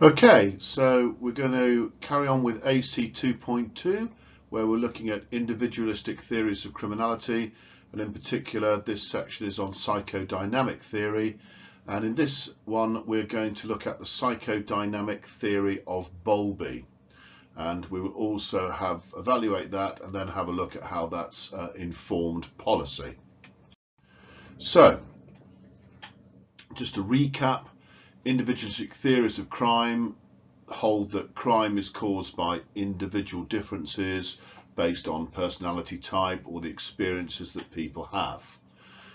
Okay, so we're going to carry on with AC 2.2, where we're looking at individualistic theories of criminality, and in particular this section is on psychodynamic theory, and in this one we're going to look at the psychodynamic theory of Bowlby, and we will also evaluate that and then have a look at how that's informed policy. So, just to recap, individualistic theories of crime hold that crime is caused by individual differences based on personality type or the experiences that people have.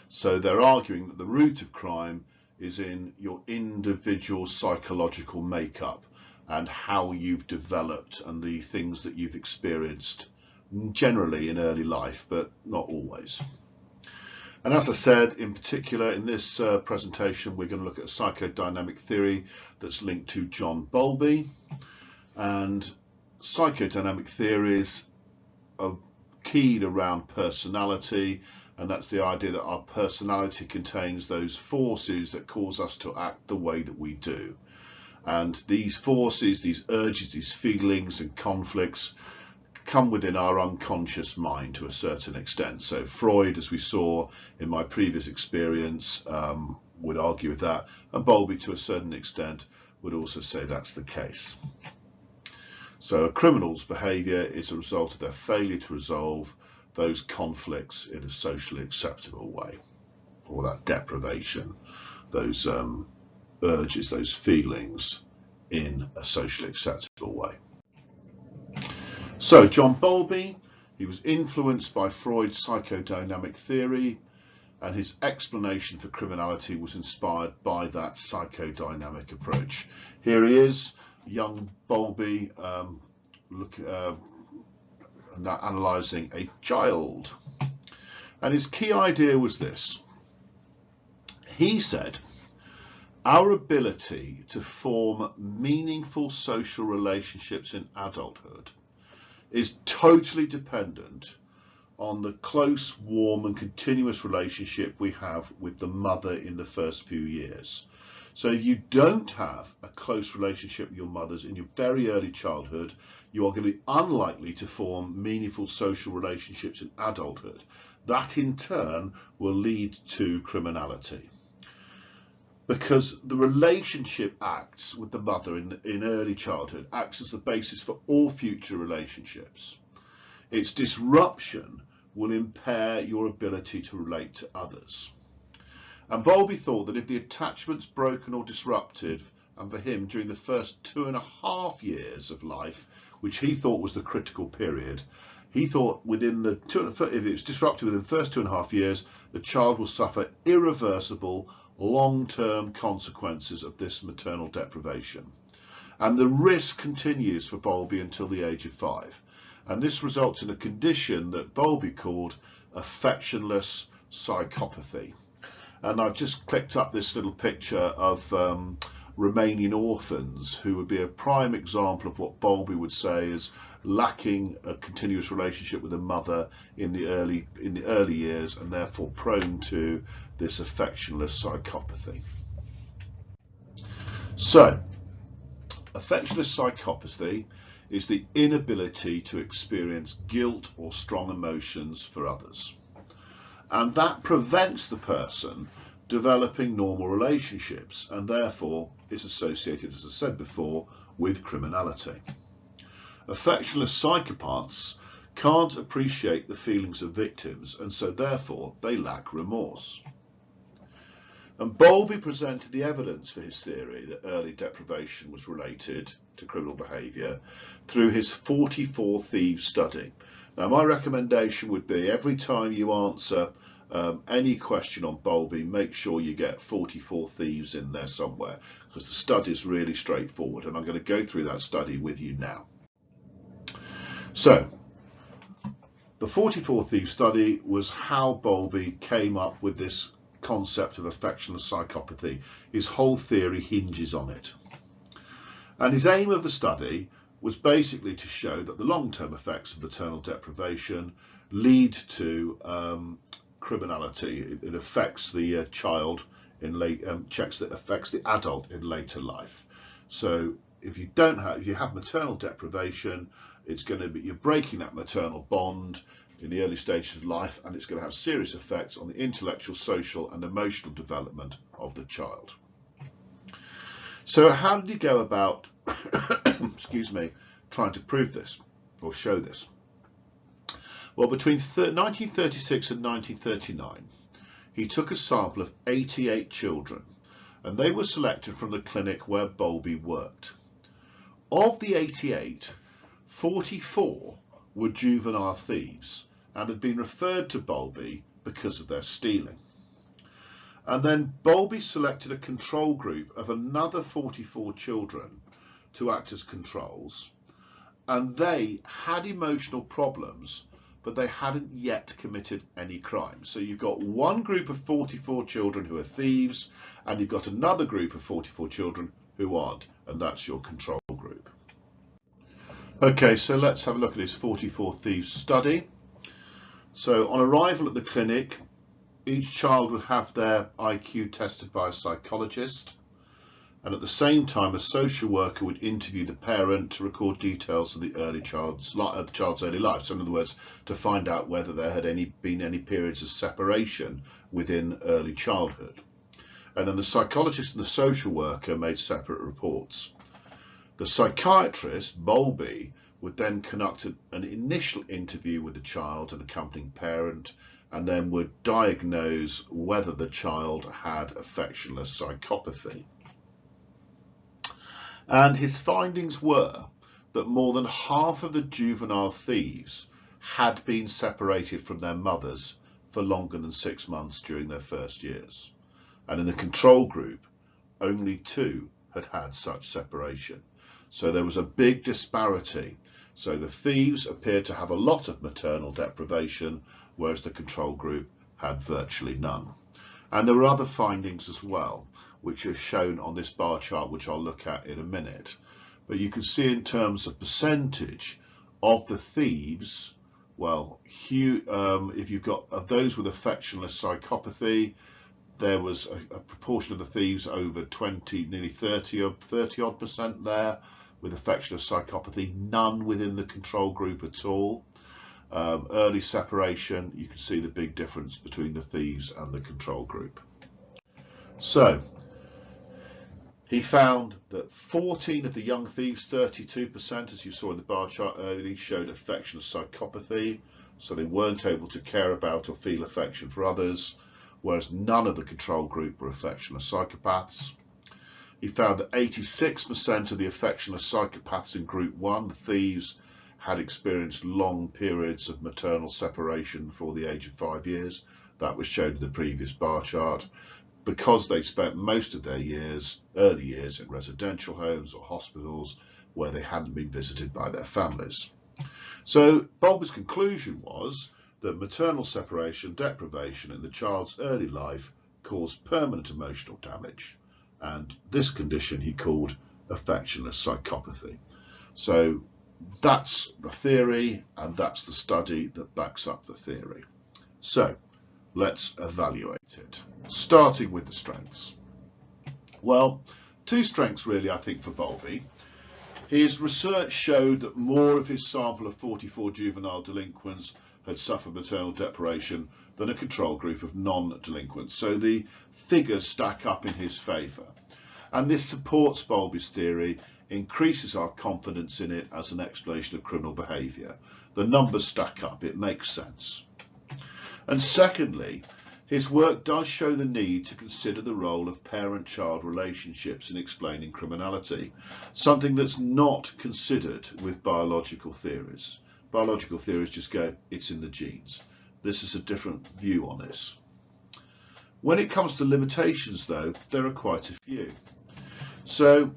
So they're arguing that the root of crime is in your individual psychological makeup and how you've developed and the things that you've experienced, generally in early life, but not always. And as I said, in particular in this presentation, we're going to look at a psychodynamic theory that's linked to John Bowlby. And psychodynamic theories are keyed around personality, and that's the idea that our personality contains those forces that cause us to act the way that we do. And these forces, these urges, these feelings and conflicts come within our unconscious mind to a certain extent. So Freud, as we saw in my previous experience, would argue with that, and Bowlby to a certain extent would also say that's the case. So a criminal's behaviour is a result of their failure to resolve those conflicts in a socially acceptable way, or that deprivation, those urges, those feelings in a socially acceptable way. So John Bowlby, he was influenced by Freud's psychodynamic theory, and his explanation for criminality was inspired by that psychodynamic approach. Here he is, young Bowlby, analysing a child. And his key idea was this. He said, our ability to form meaningful social relationships in adulthood is totally dependent on the close, warm and continuous relationship we have with the mother in the first few years. So if you don't have a close relationship with your mothers in your very early childhood, you are going to be unlikely to form meaningful social relationships in adulthood. That in turn will lead to criminality, because the relationship acts with the mother in early childhood, acts as the basis for all future relationships. Its disruption will impair your ability to relate to others. And Bowlby thought that if the attachment's broken or disrupted, and for him during the first 2.5 years of life, which he thought was the critical period, he thought if it's disrupted within the first 2.5 years, the child will suffer irreversible long-term consequences of this maternal deprivation. And the risk continues for Bowlby until the age of 5. And this results in a condition that Bowlby called affectionless psychopathy. And I've just clicked up this little picture of Romanian orphans, who would be a prime example of what Bowlby would say is lacking a continuous relationship with a mother in the early years, and therefore prone to this affectionless psychopathy. So, affectionless psychopathy is the inability to experience guilt or strong emotions for others, and that prevents the person developing normal relationships, and therefore is associated, as I said before, with criminality. Affectionless psychopaths can't appreciate the feelings of victims, and so therefore they lack remorse. And Bowlby presented the evidence for his theory that early deprivation was related to criminal behaviour through his 44 Thieves study. Now, my recommendation would be every time you answer any question on Bowlby, make sure you get 44 Thieves in there somewhere, because the study is really straightforward, and I'm going to go through that study with you now. So, the 44 Thieves study was how Bowlby came up with this concept of affectionless psychopathy. His whole theory hinges on it. And his aim of the study was basically to show that the long-term effects of maternal deprivation lead to criminality. It affects the child in affects the adult in later life. So if you have maternal deprivation, you're breaking that maternal bond in the early stages of life, and it's going to have serious effects on the intellectual, social and emotional development of the child. So how did he go about excuse me, trying to prove this or show this? Well, between 1936 and 1939, he took a sample of 88 children, and they were selected from the clinic where Bowlby worked. Of the 88, 44 were juvenile thieves and had been referred to Bowlby because of their stealing. And then Bowlby selected a control group of another 44 children to act as controls, and they had emotional problems, but they hadn't yet committed any crimes. So you've got one group of 44 children who are thieves, and you've got another group of 44 children who aren't, and that's your control group. Okay, so let's have a look at this 44 thieves study. So on arrival at the clinic, each child would have their IQ tested by a psychologist, and at the same time a social worker would interview the parent to record details of the child's early life. So in other words, to find out whether there had been any periods of separation within early childhood. And then the psychologist and the social worker made separate reports. The psychiatrist, Bowlby, would then conduct an initial interview with the child and accompanying parent, and then would diagnose whether the child had affectionless psychopathy. And his findings were that more than half of the juvenile thieves had been separated from their mothers for longer than 6 months during their first years. And in the control group, only 2 had had such separation. So there was a big disparity. So the thieves appeared to have a lot of maternal deprivation, whereas the control group had virtually none. And there were other findings as well, which are shown on this bar chart, which I'll look at in a minute. But you can see in terms of percentage of the thieves, well, if you've got of those with affectionless psychopathy, there was a proportion of the thieves over 20, nearly 30 odd percent there with affectionless psychopathy, none within the control group at all. Early separation, you can see the big difference between the thieves and the control group. So he found that 14 of the young thieves, 32%, as you saw in the bar chart earlier, showed affectionless psychopathy, so they weren't able to care about or feel affection for others, whereas none of the control group were affectionless psychopaths. He found that 86% of the affectionless psychopaths in group 1, the thieves, had experienced long periods of maternal separation before the age of 5 years. That was shown in the previous bar chart, because they spent most of their early years in residential homes or hospitals where they hadn't been visited by their families. So Bowlby's conclusion was that maternal separation deprivation in the child's early life caused permanent emotional damage, and this condition he called affectionless psychopathy. So that's the theory, and that's the study that backs up the theory. So let's evaluate it, starting with the strengths. Well, 2 strengths really, I think, for Bowlby. His research showed that more of his sample of 44 juvenile delinquents had suffered maternal deprivation than a control group of non-delinquents. So the figures stack up in his favour. And this supports Bowlby's theory, increases our confidence in it as an explanation of criminal behaviour. The numbers stack up, it makes sense. And secondly, his work does show the need to consider the role of parent-child relationships in explaining criminality, something that's not considered with biological theories. Biological theories just go, it's in the genes. This is a different view on this. When it comes to limitations, though, there are quite a few. So,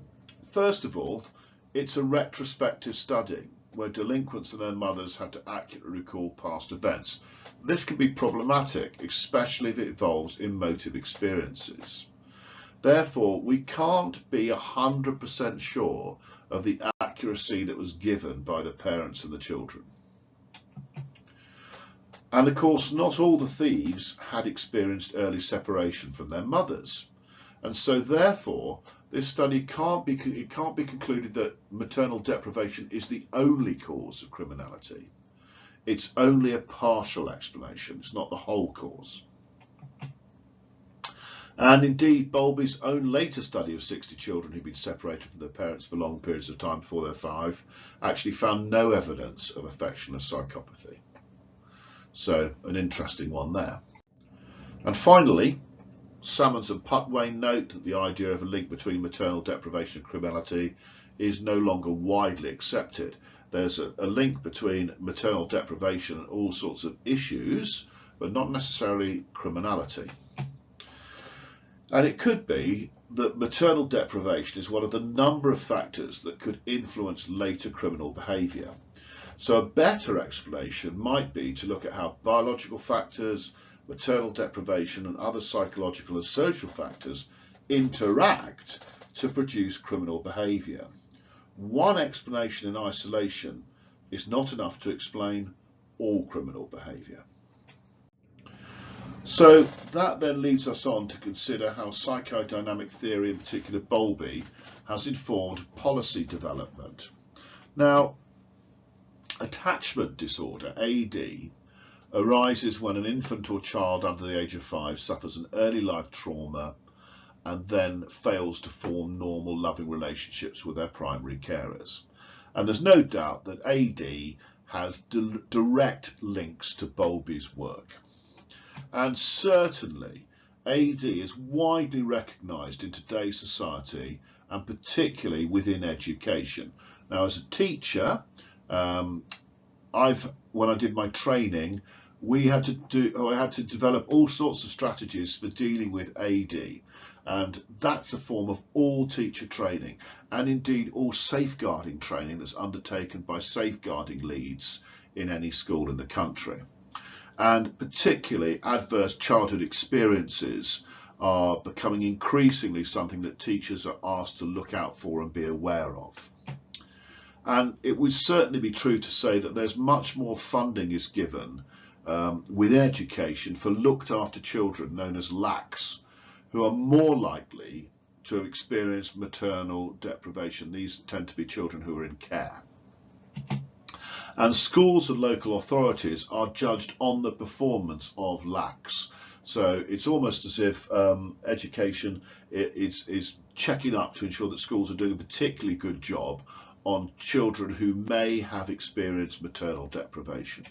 first of all, it's a retrospective study where delinquents and their mothers had to accurately recall past events. This can be problematic, especially if it involves emotive experiences. Therefore, we can't be 100% sure of the accuracy that was given by the parents and the children. And of course, not all the thieves had experienced early separation from their mothers. And so therefore this study can't be concluded that maternal deprivation is the only cause of criminality. It's only a partial explanation, it's not the whole cause. And indeed, Bowlby's own later study of 60 children who'd been separated from their parents for long periods of time before they're 5 actually found no evidence of affectional psychopathy. So an interesting one there. And finally, Salmons and Putwain note that the idea of a link between maternal deprivation and criminality is no longer widely accepted. There's a link between maternal deprivation and all sorts of issues, but not necessarily criminality. And it could be that maternal deprivation is one of the number of factors that could influence later criminal behaviour. So a better explanation might be to look at how biological factors, maternal deprivation and other psychological and social factors interact to produce criminal behaviour. One explanation in isolation is not enough to explain all criminal behaviour. So that then leads us on to consider how psychodynamic theory, in particular Bowlby, has informed policy development. Now, attachment disorder, AD, arises when an infant or child under the age of 5 suffers an early life trauma and then fails to form normal loving relationships with their primary carers. And there's no doubt that AD has direct links to Bowlby's work. And certainly AD is widely recognised in today's society and particularly within education. Now, as a teacher, when I did my training, I had to develop all sorts of strategies for dealing with AD, and that's a form of all teacher training and indeed all safeguarding training that's undertaken by safeguarding leads in any school in the country. And particularly adverse childhood experiences are becoming increasingly something that teachers are asked to look out for and be aware of. And it would certainly be true to say that there's much more funding is given within education for looked after children known as LACs, who are more likely to have experienced maternal deprivation. These tend to be children who are in care. And schools and local authorities are judged on the performance of LACs. So it's almost as if education is checking up to ensure that schools are doing a particularly good job on children who may have experienced maternal deprivation.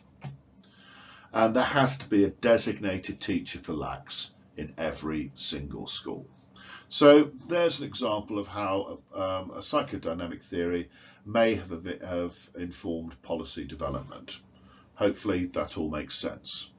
And there has to be a designated teacher for LACs in every single school. So there's an example of how a psychodynamic theory may have informed policy development. Hopefully that all makes sense.